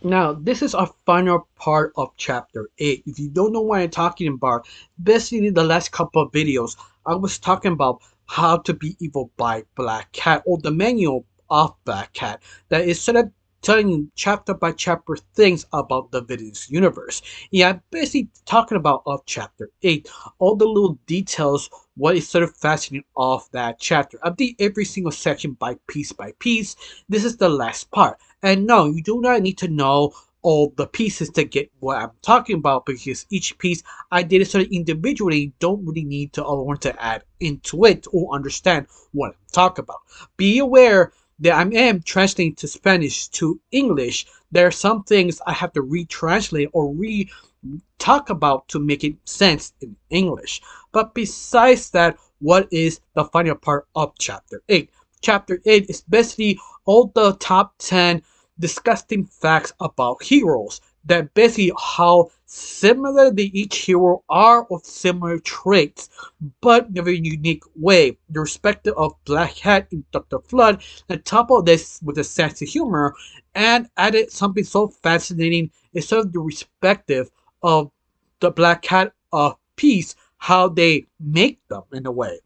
Now, this is our final part of chapter 8. If you don't know what I'm talking about, basically the last couple of videos, I was talking about how to be evil by Black Cat, or the manual of Black Cat, that is sort of telling you chapter by chapter things about the villainous universe. Yeah, I'm basically talking about of chapter 8, all the little details, what is sort of fascinating of that chapter. I did every single section by piece by piece. This is the last part. And no, you do not need to know all the pieces to get what I'm talking about, because each piece I did it sort of individually. Don't really need to learn to add into it or understand what I'm talking about. Be aware that I am translating to Spanish to English. There are some things I have to retranslate or talk about to make it sense in English. But besides that, what is the final part of chapter 8? Chapter 8 is basically all the top 10 disgusting facts about heroes, that basically how similar they each hero are, of similar traits, but in a very unique way. The respective of Black Hat and Dr. Flood, and top of this with a sense of humor, and added something so fascinating is sort of the respective of the Black Cat of Peace, how they make them in a way.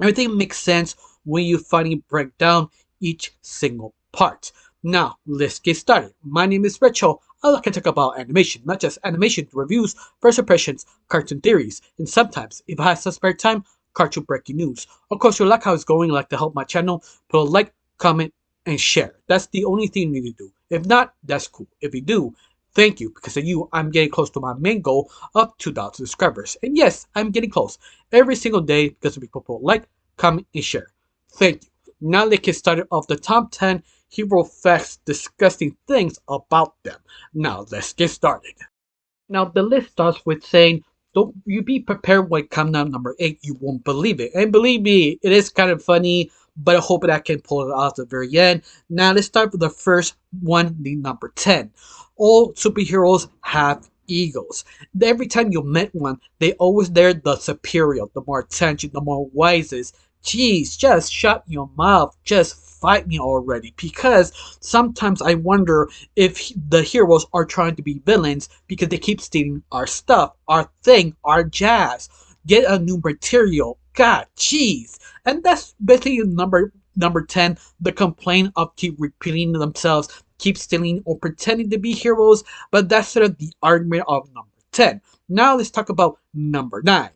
Everything makes sense when you finally break down each single part. Now, let's get started. My name is Rachel. I like to talk about animation, not just animation reviews, first impressions, cartoon theories, and sometimes, if I have some spare time, cartoon breaking news. Of course, you like how it's going, like to help my channel, put a like, comment, and share. That's the only thing you need to do. If not, that's cool. If you do, thank you, because of you, I'm getting close to my main goal of 2,000 subscribers. And yes, I'm getting close every single day because of people like, comment, and share. Thank you. Now let's get started off the top 10 hero facts discussing things about them. Now let's get started. Now the list starts with saying, don't you be prepared when it comes down number 8, you won't believe it. And believe me, it is kind of funny, but I hope that I can pull it off at the very end. Now let's start with the first one, the number 10. All superheroes have egos. Every time you met one, they always they're the superior, the more attention, the more wisest. Jeez, just shut your mouth. Just fight me already. Because sometimes I wonder if the heroes are trying to be villains because they keep stealing our stuff, our thing, our jazz. Get a new material. God, jeez. And that's basically number 10, the complaint of keep repeating themselves, keep stealing or pretending to be heroes, but that's sort of the argument of number 10. Now let's talk about number 9.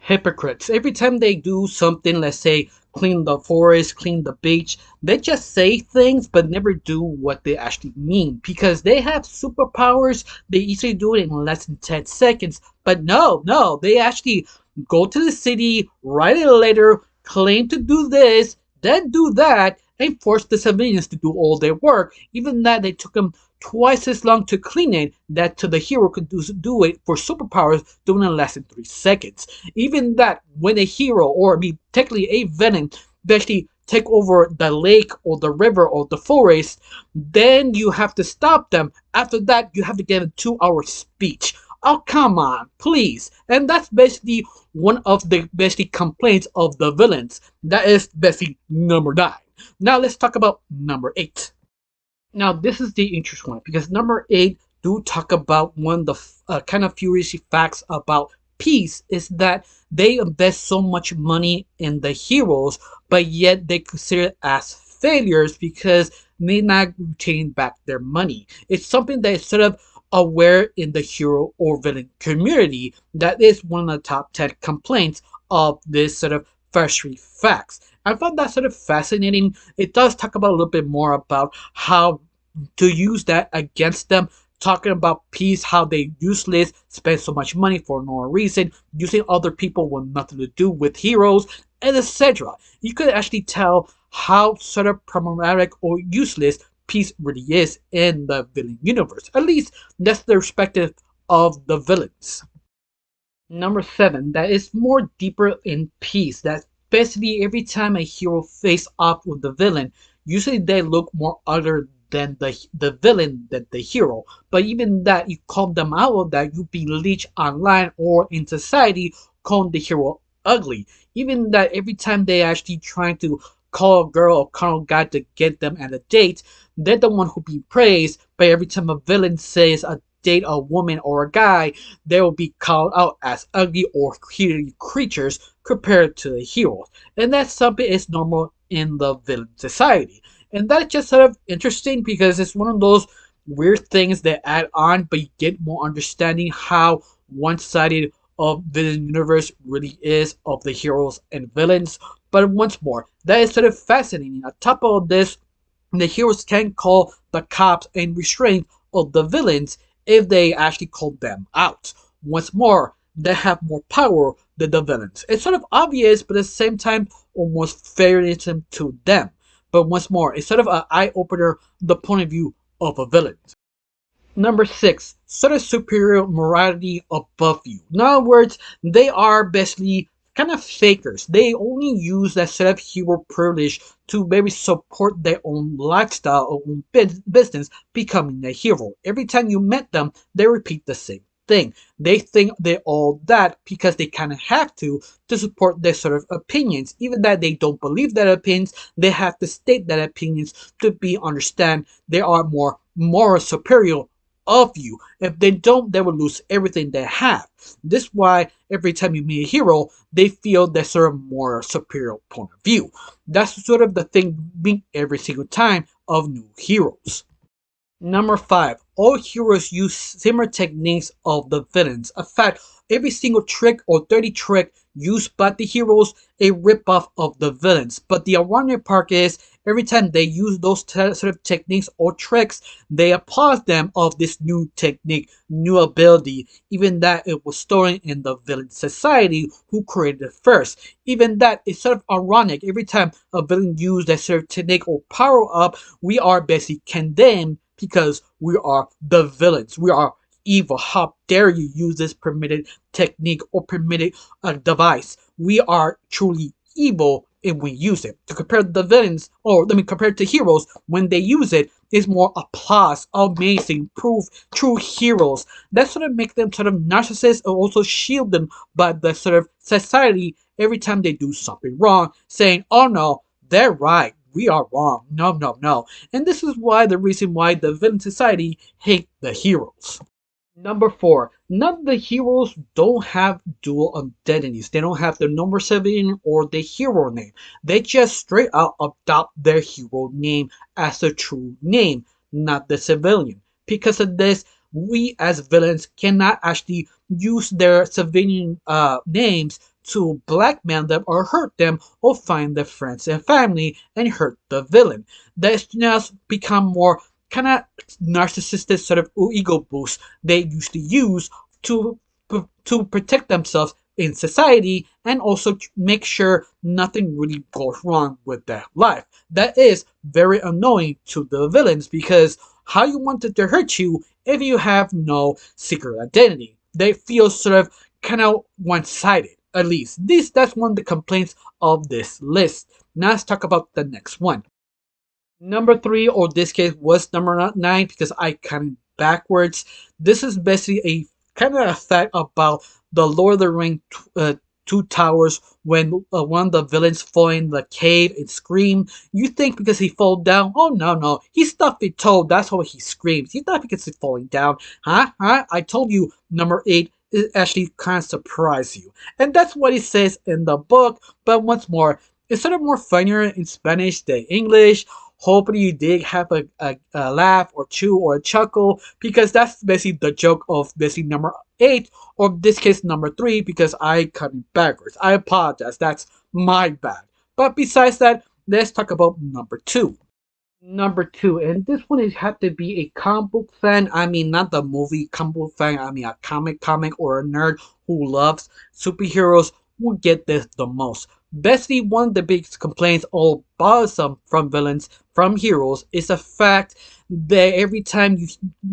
Hypocrites. Every time they do something, let's say clean the forest, clean the beach, they just say things but never do what they actually mean, because they have superpowers. They easily do it in less than 10 seconds. But no, they actually go to the city, write a letter, claim to do this, then do that, and force the civilians to do all their work. Even that, they took them twice as long to clean it that to the hero could do it for superpowers doing in less than 3 seconds. Even that, when a hero, or I mean technically a villain, basically take over the lake or the river or the forest, then you have to stop them. After that, you have to give a 2-hour speech. Oh, come on, please. And that's basically one of the basically complaints of the villains. That is basically number 9. Now let's talk about number 8. Now, this is the interesting one, because number 8 do talk about one of the kind of furious facts about peace, is that they invest so much money in the heroes, but yet they consider it as failures because they're not retaining back their money. It's something that is sort of aware in the hero or villain community. That is one of the top 10 complaints of this sort of frustrating facts. I found that sort of fascinating. It does talk about a little bit more about how to use that against them, talking about peace, how they useless, spend so much money for no reason, using other people with nothing to do with heroes, and etc. You could actually tell how sort of problematic or useless peace really is in the villain universe. At least that's the perspective of the villains. Number 7, that is more deeper in peace. That basically every time a hero face off with the villain, usually they look more other than the villain than the hero. But even that, you call them out of that, you be leech online or in society, calling the hero ugly. Even that, every time they actually trying to call a girl or call a guy to get them at a date, they're the one who be praised, But every time a villain says a date a woman or a guy, they will be called out as ugly or creepy creatures compared to the heroes. And that's something is normal in the villain society. And that's just sort of interesting because it's one of those weird things that add on, but you get more understanding how one-sided of villain universe really is of the heroes and villains. But once more, that is sort of fascinating. On top of this, the heroes can call the cops and restrain of the villains if they actually call them out. Once more, they have more power than the villains. It's sort of obvious, but at the same time, almost favoritism to them. But once more, it's sort of an eye opener, the point of view of a villain. Number six, sort of superior morality above you. In other words, they are basically kind of fakers. They only use that sort of hero privilege to maybe support their own lifestyle or own business, becoming the hero. Every time you met them, they repeat the same thing. They think they're all that because they kind of have to support their sort of opinions. Even that they don't believe their opinions, they have to state their opinions to be understand they are more moral superior of you. If they don't, they will lose everything they have. This is why every time you meet a hero, they feel that sort of more superior point of view. That's sort of the thing being every single time of new heroes. Number five, all heroes use similar techniques of the villains. In fact, every single trick or dirty trick used by the heroes a ripoff of the villains. But the ironic part is every time they use those sort of techniques or tricks, they applaud them of this new technique, new ability, even that it was stolen in the villain society who created it first. Even that is sort of ironic. Every time a villain uses that sort of technique or power up, we are basically condemned because we are the villains. We are evil. How dare you use this permitted technique or permitted device? We are truly evil if we use it. To compare the villains, or let me compare to heroes, when they use it, is more applause, amazing, proof, true heroes. That sort of make them sort of narcissists or also shield them by the sort of society every time they do something wrong, saying, oh no, they're right. We are wrong. No, no, no. And this is why the reason why the villain society hate the heroes. Number four, none of the heroes don't have dual identities. They don't have the number 7 or the hero name. They just straight out adopt their hero name as the true name, not the civilian. Because of this, we as villains cannot actually use their civilian names to blackmail them or hurt them or find their friends and family and hurt the villain. That's just become more kind of narcissistic sort of ego boost they usually use to to protect themselves in society and also make sure nothing really goes wrong with their life. That is very annoying to the villains because how you wanted to hurt you if you have no secret identity? They feel sort of kind of one-sided. At least that's one of the complaints of this list. Now let's talk about the next one. Number 3, or this case was number 9 because I counted backwards. This is basically a kind of a fact about the Lord of the Ring Two Towers when one of the villains fall in the cave and scream. You think because he fall down? Oh no no, he stuffed his toe. That's why he screams. He's not because he's falling down, huh? I told you number 8 is actually kind of surprise you, and that's what it says in the book. But once more, it's sort of more funnier in Spanish than English. Hopefully you did have a laugh or two or a chuckle because that's basically the joke of basically number 8 or in this case number 3 because I cut it backwards. I apologize. That's my bad. But besides that, let's talk about number 2. Number 2, and this one is have to be a comic book fan. I mean, not the movie comic book fan. I mean, a comic or a nerd who loves superheroes will get this the most. Basically, one of the biggest complaints or bothersome from villains, from heroes, is the fact that every time you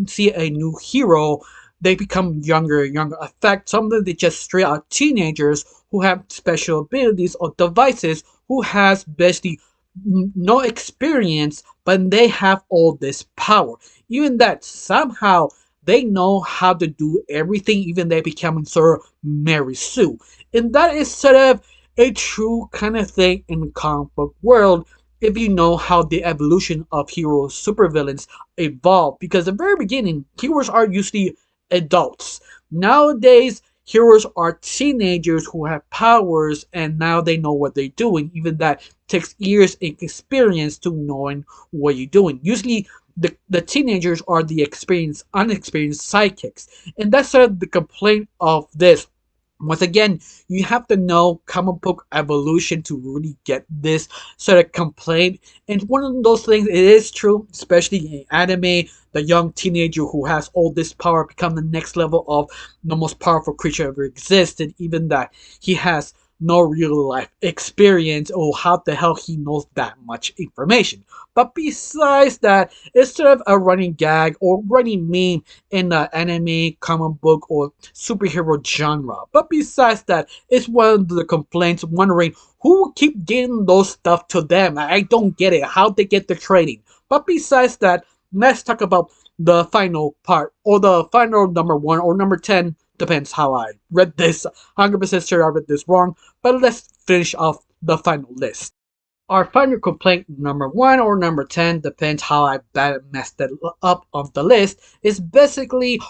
see a new hero, they become younger and younger. In fact, some of them they just straight out teenagers who have special abilities or devices who has basically no experience, but they have all this power. Even that somehow they know how to do everything, even they become sort of Mary Sue. And that is sort of a true kind of thing in the comic book world. if you know how the evolution of heroes, supervillains evolved. Because at the very beginning, heroes are usually adults. Nowadays, heroes are teenagers who have powers and now they know what they're doing. Even that takes years and experience to knowing what you're doing. Usually, the teenagers are the unexperienced sidekicks. And that's sort of the complaint of this. Once again, you have to know comic book evolution to really get this sort of complaint. And one of those things, it is true, especially in anime, the young teenager who has all this power become the next level of the most powerful creature ever existed, even that he has no real life experience or how the hell he knows that much information. But besides that, it's sort of a running gag or running meme in the anime, comic book, or superhero genre. But besides that, it's one of the complaints wondering who will keep getting those stuff to them. I don't get it. How they get the training. But besides that, let's talk about the final part or the final number 1 or number 10. Depends how I read this. 100% sure I read this wrong. But let's finish off the final list. Our final complaint, number 1 or number 10, depends how I messed it up of the list, is basically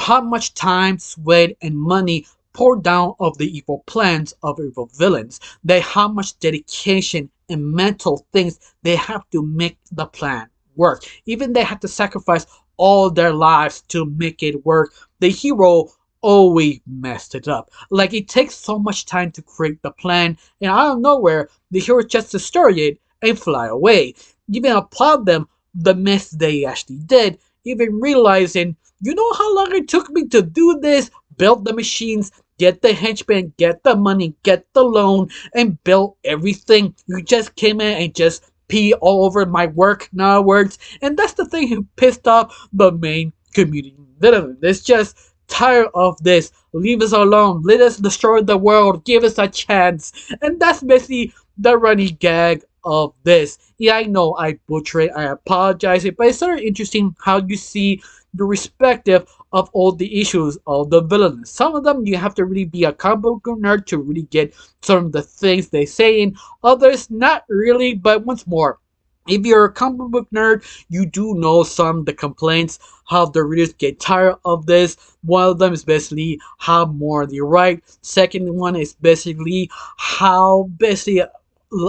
how much time, sweat, and money poured down of the evil plans of evil villains. How much dedication and mental things they have to make the plan work. Even they have to sacrifice all their lives to make it work. The hero always messed it up. Like it takes so much time to create the plan, and out of nowhere, the hero just destroy it and fly away. Even applaud them the mess they actually did, even realizing, you know how long it took me to do this? Build the machines, get the henchmen, get the money, get the loan, and build everything. You just came in and just pee all over my work, in other words. And that's the thing who pissed off the main community villain. It's just tired of this. Leave us alone. Let us destroy the world. Give us a chance. And that's basically the running gag of this. Yeah, I know I butchered it. I apologize. But it's sort of interesting how you see the respective of all the issues of the villains. Some of them you have to really be a comic book nerd to really get some of the things they say in. Others not really, but once more, if you're a comic book nerd, you do know some of the complaints, how the readers get tired of this. One of them is basically how more they write. Second one is basically how basically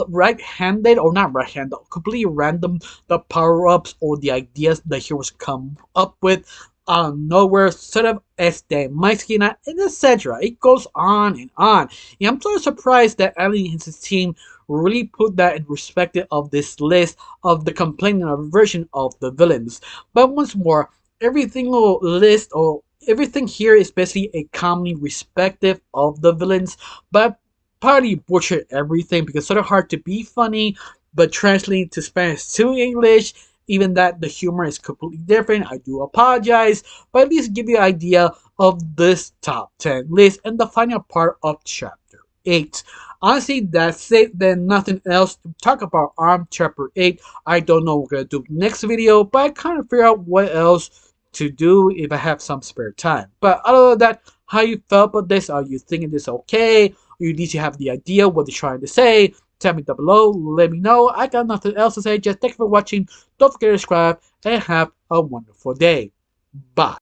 right-handed or not right-handed, completely random the power-ups or the ideas the heroes come up with out of nowhere, sort of as the máquina, and etc. It goes on and on. And I'm sort of surprised that Ali and his team really put that in perspective of this list of the complaining version of the villains. But once more, everything list or everything here is basically a comedy respective of the villains, but partly butchered everything because it's sort of hard to be funny, but translating to Spanish to English, even that the humor is completely different. I do apologize, but at least give you an idea of this top 10 list and the final part of chapter 8. Honestly, that's it. Then nothing else to talk about on chapter 8. I don't know what we're going to do next video, but I kind of figure out what else to do if I have some spare time. But other than that, how you felt about this? Are you thinking this okay? Or you need to have the idea what they're trying to say? Tell me down below. Let me know. I got nothing else to say. Just thank you for watching. Don't forget to subscribe and have a wonderful day. Bye.